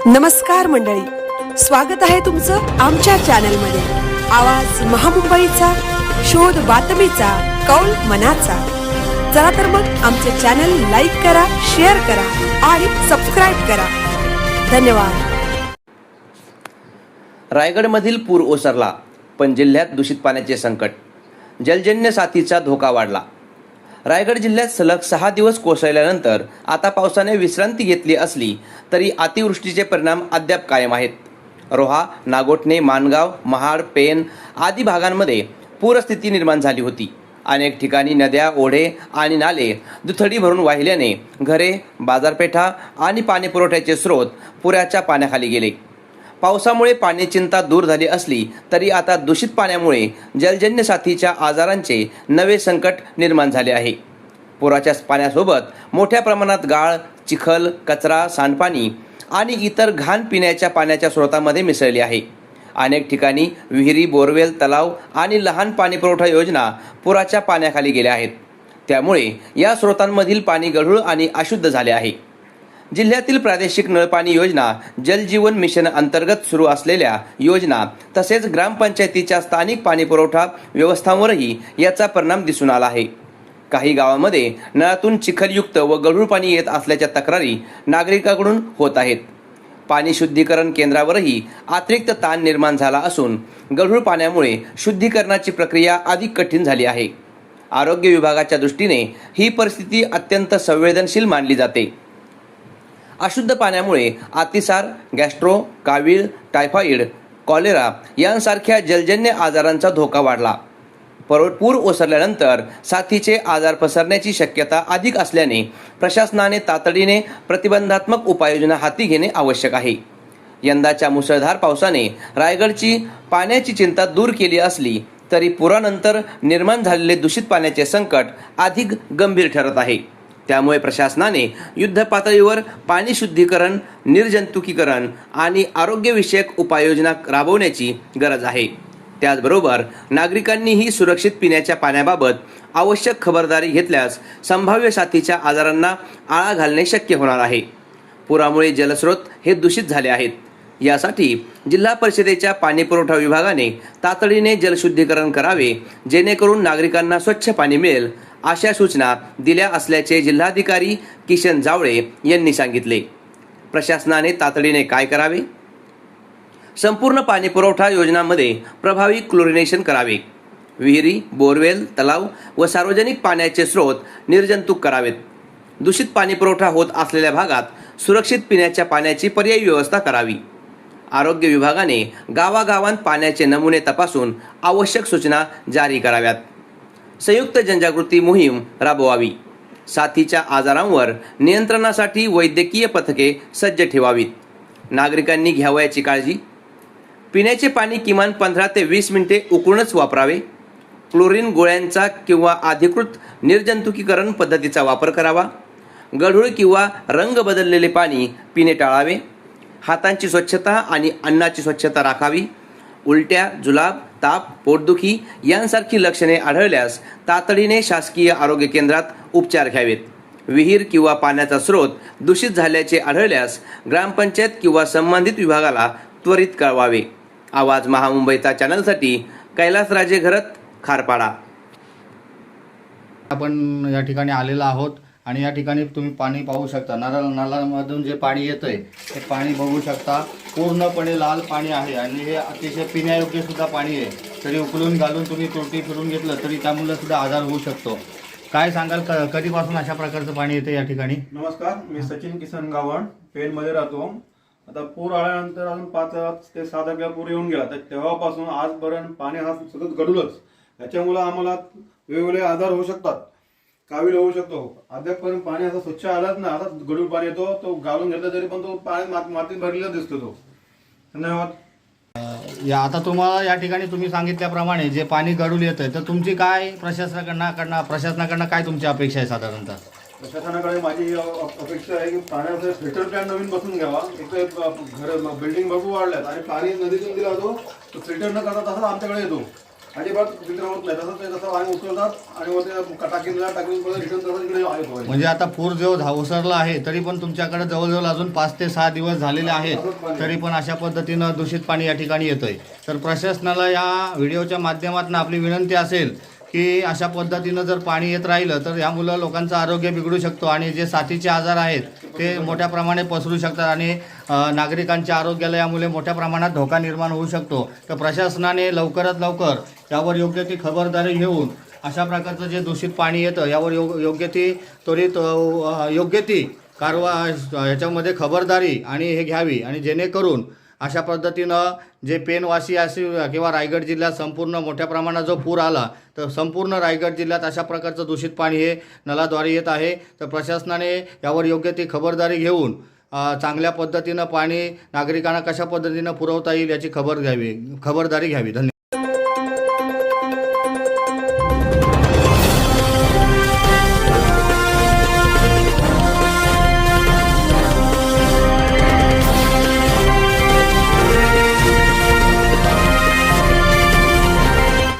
नमस्कार मंडळी, स्वागत आहे तुमचं आमच्या चॅनलमध्ये। आवाज महामुंबईचा, शोध बातमीचा, कौल मनाचा। चला तर मग आमचे चॅनल लाईक करा, शेअर करा आणि सबस्क्राइब करा। धन्यवाद। रायगडमधील पूर ओसरला, पण जिल्ह्यात दूषित पाण्याचे संकट, जलजन्य साथीचा धोका वाढला। रायगड जिल्ह्यात सलग 6 दिवस कोसळल्यानंतर आता पावसाने विश्रांती घेतली असली तरी अतिवृष्टीचे परिणाम अद्याप कायम आहेत। रोहा, नागोठणे, माणगाव, महाड, पेन आदी भागांमध्ये पूरस्थिती निर्माण झाली होती। अनेक ठिकाणी नद्या, ओढे आणि नाले दुथडी भरून वाहिल्याने घरे, बाजारपेठा आणि पाणी पुरवठ्याचे स्रोत पुराच्या पाण्याखाली गेले। पावसामुळे पाणी चिंता दूर झाली असली तरी आता दूषित पाण्यामुळे जलजन्य साथीच्या आजारांचे नवे संकट निर्माण झाले आहे। पुराच्या पाण्यासोबत मोठ्या प्रमाणात गाळ, चिखल, कचरा, सांडपाणी आणि इतर घाण पिण्याच्या पाण्याच्या स्रोतामध्ये मिसळली आहे। अनेक ठिकाणी विहिरी, बोरवेल, तलाव आणि लहान पाणी पुरवठा योजना पुराच्या पाण्याखाली गेल्या आहेत। त्यामुळे या स्रोतांमधील पाणी गढूळ आणि अशुद्ध झाले आहे। जिल्ह्यातील प्रादेशिक नळपाणी योजना, जल जीवन मिशन अंतर्गत सुरू असलेल्या योजना तसेच ग्रामपंचायतीच्या स्थानिक पाणी पुरवठा व्यवस्थांवरही याचा परिणाम दिसून आला आहे। काही गावांमध्ये नळातून चिखलयुक्त व गढूळ पाणी येत असल्याच्या तक्रारी नागरिकांकडून होत आहेत। पाणी शुद्धीकरण केंद्रावरही अतिरिक्त ताण निर्माण झाला असून गढूळ पाण्यामुळे शुद्धीकरणाची प्रक्रिया अधिक कठीण झाली आहे। आरोग्य विभागाच्या दृष्टीने ही परिस्थिती अत्यंत संवेदनशील मानली जाते। अशुद्ध पाण्यामुळे अतिसार, गॅस्ट्रो, कावीळ, टायफॉइड, कॉलेरा यांसारख्या जलजन्य आजारांचा धोका वाढला। पूर ओसरल्यानंतर साथीचे आजार पसरण्याची शक्यता अधिक असल्याने प्रशासनाने तातडीने प्रतिबंधात्मक उपाययोजना हाती घेणे आवश्यक आहे। यंदाच्या मुसळधार पावसाने रायगडची पाण्याची चिंता दूर केली असली तरी पुरानंतर निर्माण झालेले दूषित पाण्याचे संकट अधिक गंभीर ठरत आहे। त्यामुळे प्रशासनाने युद्ध पातळीवर पाणी शुद्धीकरण, निर्जंतुकीकरण आणि आरोग्यविषयक उपाययोजना राबवण्याची गरज आहे। त्याचबरोबर नागरिकांनीही सुरक्षित पिण्याच्या पाण्याबाबत आवश्यक खबरदारी घेतल्यास संभाव्य साथीच्या आजारांना आळा घालणे शक्य होणार आहे। पुरामुळे जलस्रोत हे दूषित झाले आहेत। यासाठी जिल्हा परिषदेच्या पाणी पुरवठा विभागाने तातडीने जलशुद्धीकरण करावे, जेणेकरून नागरिकांना स्वच्छ पाणी मिळेल, अशा सूचना दिल्या असल्याचे जिल्हाधिकारी किशन जावळे यांनी सांगितले। प्रशासनाने तातडीने काय करावे? संपूर्ण पाणी पुरवठा योजनांमध्ये प्रभावी क्लोरिनेशन करावे। विहिरी, बोरवेल, तलाव व सार्वजनिक पाण्याचे स्रोत निर्जंतुक करावेत। दूषित पाणी पुरवठा होत असलेल्या भागात सुरक्षित पिण्याच्या पाण्याची पर्यायी व्यवस्था करावी। आरोग्य विभागाने गावागावांत पाण्याचे नमुने तपासून आवश्यक सूचना जारी कराव्यात। संयुक्त जनजागृती मोहीम राबवावी। साथीच्या आजारांवर नियंत्रणासाठी वैद्यकीय पथके सज्ज ठेवावीत। नागरिकांनी घ्यावयाची काळजी: पिण्याचे पाणी किमान 15 ते 20 मिनिटे उकळूनच वापरावे। क्लोरीन गोळ्यांचा किंवा अधिकृत निर्जंतुकीकरण पद्धतीचा वापर करावा। गढूळ किंवा रंग बदललेले पाणी पिणे टाळावे। हातांची स्वच्छता आणि अन्नाची स्वच्छता राखावी। उलट्या, जुलाब, ताप, पोटदुखी यांसारखी लक्षणे आढळल्यास तातडीने शासकीय आरोग्य केंद्रात उपचार घ्यावेत। विहीर किंवा पाण्याचा स्रोत दूषित झाल्याचे आढळल्यास ग्रामपंचायत किंवा संबंधित विभागाला त्वरित कळवावे। आवाज महामुंबईचा चॅनलसाठी कैलासराजे घरत, खारपाडा। आपण या ठिकाणी आलेलो आहोत आणि या ठिकाणी तुम्ही पाणी पाहू शकता। नळामधून जे पाणी येतंय ते पाणी बघू शकता, पूर्णपणे लाल पाणी आहे आणि हे अतिशय पिण्यायोग्य सुद्धा पाणी आहे। तरी उकळून घालून तुम्ही तुरटी फिरून घेतलं तरी त्यामुळे सुद्धा आजार होऊ शकतो। काय सांगाल, कधीपासून अशा प्रकारचं पाणी येतं या ठिकाणी? नमस्कार, मी सचिन किसन गावण, पेनमध्ये राहतो। आता पूर आल्यानंतर अजून 5 ते 7 तारखेला पूर येऊन गेला, तर तेव्हापासून आजपर्यंत पाणी हा सतत गढूळच। त्याच्यामुळे आम्हाला वेगवेगळे आजार होऊ शकतात, कावीळ होऊ शकतो। अद्यापपर्यंत पाणी असं स्वच्छ आलंच ना, आता गढूळ पाणी येतो, तो घालून घेतला तरी पण तो पाणी मातीत भरलेला दिसतो तो। धन्यवाद। आता तुम्हाला या ठिकाणी तुम्ही सांगितल्याप्रमाणे जे पाणी गढूळ येतंय, तर तुमची काय प्रशासनाकडनं काय तुमची अपेक्षा आहे? साधारणतः प्रशासनाकडे माझी अपेक्षा आहे की पाण्याचा फिल्टर प्लॅन नवीन बसून घ्यावा। एक घर बिल्डिंग भरपूर वाढल्यात आणि पाणी नदीतून दिला होतो तो फिल्टर न करता तसाच आमच्याकडे येतो। अजिबात फिल्टर होत नाही. तसंच ते तसं पाणी उचलतात आणि मग ते टाकीला टाकून परत रिटर्न करतात इकडे आहे फवारणी. म्हणजे आता पूर जो ओसरला आहे तरी पण तुमच्याकडे जवळजवळ अजून 5 ते 6 दिवस झालेले आहेत, तरी पण अशा पद्धतीनं दूषित पाणी या ठिकाणी येतंय. तर प्रशासनाला या व्हिडिओच्या माध्यमातून आपली विनंती असेल की अशा पद्धतीनं जर पाणी येत राहिलं तर यामुळं लोकांचं आरोग्य बिघडू शकतो आणि जे साथीचे आजार आहेत ते मोठ्या प्रमाणे पसरू शकतात आणि नागरिकांच्या आरोग्याला यामुळे मोठ्या प्रमाणात धोका निर्माण होऊ शकतो. तर प्रशासनाने लवकरात लवकर यावर योग्य ती खबरदारी घेऊन अशा प्रकारचं जे दूषित पाणी येतं यावर योग्य ती त्वरित योग्य ती याच्यामध्ये खबरदारी आणि हे घ्यावी आणि जेणेकरून अशा पद्धतीनं जे पेनवासी असेल किंवा रायगड जिल्ह्यात संपूर्ण मोठ्या प्रमाणात जो पूर आला तर संपूर्ण रायगड जिल्ह्यात अशा प्रकारचं दूषित पाणी हे नळाद्वारे येत आहे. तर प्रशासनाने यावर योग्य ती खबरदारी घेऊन चांगल्या पद्धतीनं पाणी नागरिकांना कशा पद्धतीनं पुरवता येईल याची खबरदारी घ्यावी. धन्यवाद.